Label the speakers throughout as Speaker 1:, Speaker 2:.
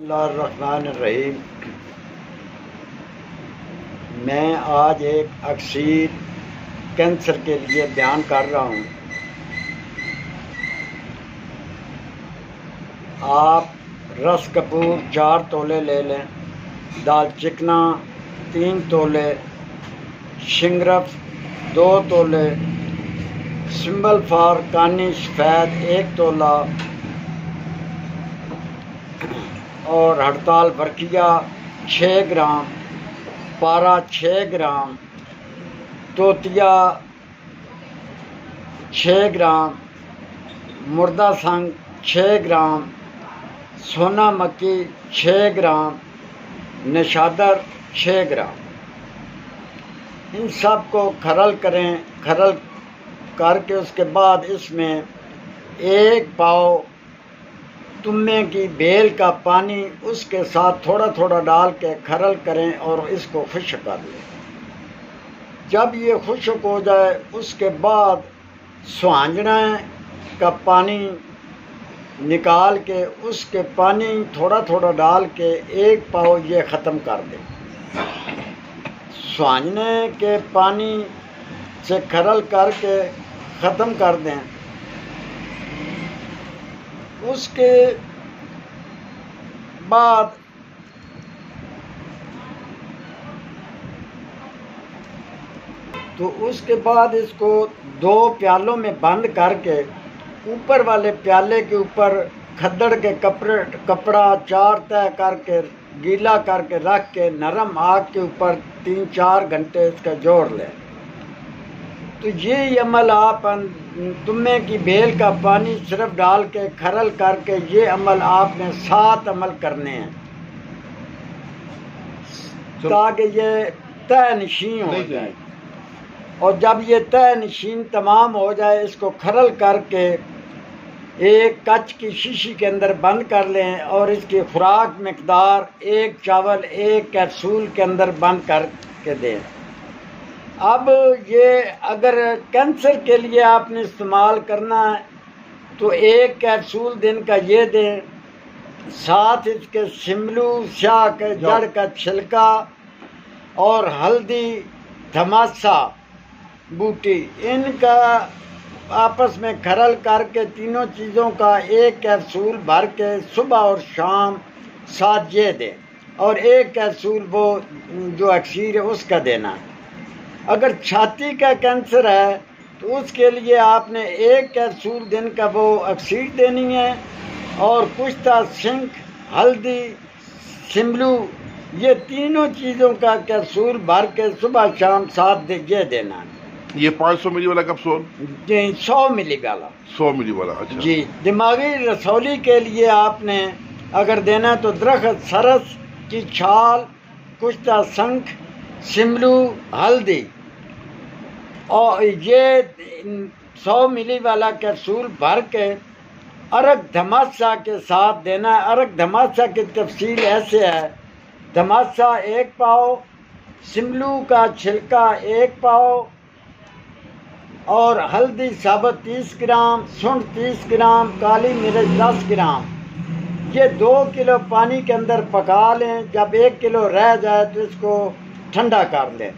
Speaker 1: اللہ الرحمن الرحیم۔ میں آج ایک اکسیر کینسر کے لیے بیان کر رہا ہوں۔ آپ رس کپور 4 تولے لے لیں، دال چکنا 3 تولے، شنگرف 2 تولے، سمبل فار کانی سفید 1 تولہ اور ہڑتال برقیہ 6 گرام، پارا 6 گرام، توتیا 6 گرام، مردہ سنگ 6 گرام، سونا مکی 6 گرام، نشادر 6 گرام۔ ان سب کو کھرل کریں۔ کھرل کر کے اس کے بعد اس میں 1 پاؤ تمے کی بیل کا پانی اس کے ساتھ تھوڑا تھوڑا ڈال کے کھرل کریں اور اس کو خشک کر لیں۔ جب یہ خشک ہو جائے اس کے بعد سوانجنا کا پانی نکال کے اس کے پانی تھوڑا تھوڑا ڈال کے 1 پاؤ یہ ختم کر دیں۔ سوانجنے کے پانی سے کھرل کر کے ختم کر دیں۔ اس کے بعد اس کو 2 پیالوں میں بند کر کے اوپر والے پیالے کے اوپر کھدڑ کے کپڑا 4 تہہ کر کے گیلا کر کے رکھ کے نرم آگ کے اوپر 3-4 گھنٹے اس کا جوڑ لیں۔ تو یہ عمل آپ تمے کی بیل کا پانی صرف ڈال کے کھرل کر کے یہ عمل آپ نے 7 عمل کرنے ہیں تاکہ یہ تہ نشین ہو جائے۔ اور جب یہ تہ نشین تمام ہو جائے اس کو کھرل کر کے ایک کچ کی شیشی کے اندر بند کر لیں اور اس کی خوراک مقدار 1 چاول 1 کیپسول کے اندر بند کر کے دیں۔ اب یہ اگر کینسر کے لیے آپ نے استعمال کرنا ہے تو 1 کیپسول دن کا یہ دیں، ساتھ اس کے سملو، سیاہ کے جڑ کا چھلکا اور ہلدی، دھماسا بوٹی، ان کا آپس میں کھرل کر کے تینوں چیزوں کا 1 کیپسول بھر کے صبح اور شام ساتھ یہ دیں اور 1 کیپسول وہ جو اکسیر ہے اس کا دینا ہے۔ اگر چھاتی کا کینسر ہے تو اس کے لیے آپ نے 1 کیپسول دن کا وہ اکسیر دینی ہے اور کشتہ، سنک، ہلدی، سملو، یہ تینوں چیزوں کا کیپسول بھر کے صبح شام ساتھ یہ دینا ہے۔
Speaker 2: یہ 500 ملی والا کیپسول؟
Speaker 1: جی 100 ملی والا۔
Speaker 2: 100 ملی والا، اچھا
Speaker 1: جی۔ دماغی رسولی کے لیے آپ نے اگر دینا تو درخت سرس کی چھال، کشتہ سنکھ، سملو، ہلدی، اور یہ 100 ملی والا کیپسول بھر کے ارک دھماسا کے ساتھ دینا ہے۔ ارک دھماسا کی تفصیل ایسے ہے: دھماسا 1 پاؤ، سملو کا چھلکا 1 پاؤ اور ہلدی ثابت 30 گرام، سونڈ 30 گرام، کالی مرچ 10 گرام، یہ 2 کلو پانی کے اندر پکا لیں۔ جب 1 کلو رہ جائے تو اس کو ٹھنڈا کر لیں۔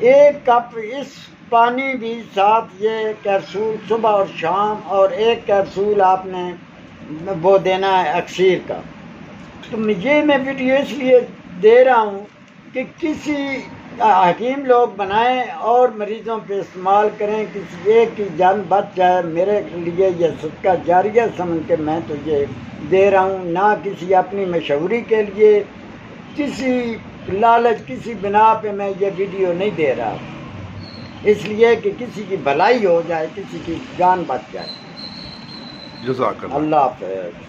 Speaker 1: 1 کپ اس پانی بھی ساتھ یہ کیپسول صبح اور شام اور 1 کیپسول آپ نے وہ دینا ہے اکسیر کا۔ تو یہ میں ویڈیو اس لیے دے رہا ہوں کہ کسی حکیم لوگ بنائیں اور مریضوں پہ استعمال کریں، کسی ایک کی جان بچ جائے۔ میرے لیے یہ صدقہ جاریہ سمجھ کے میں تو یہ دے رہا ہوں، نہ کسی اپنی مشہوری کے لیے، کسی لالچ، کسی بنا پہ میں یہ ویڈیو نہیں دے رہا، اس لیے کہ کسی کی بھلائی ہو جائے، کسی کی جان بچ جائے۔
Speaker 2: جزاک اللہ۔
Speaker 1: اللہ حافظ۔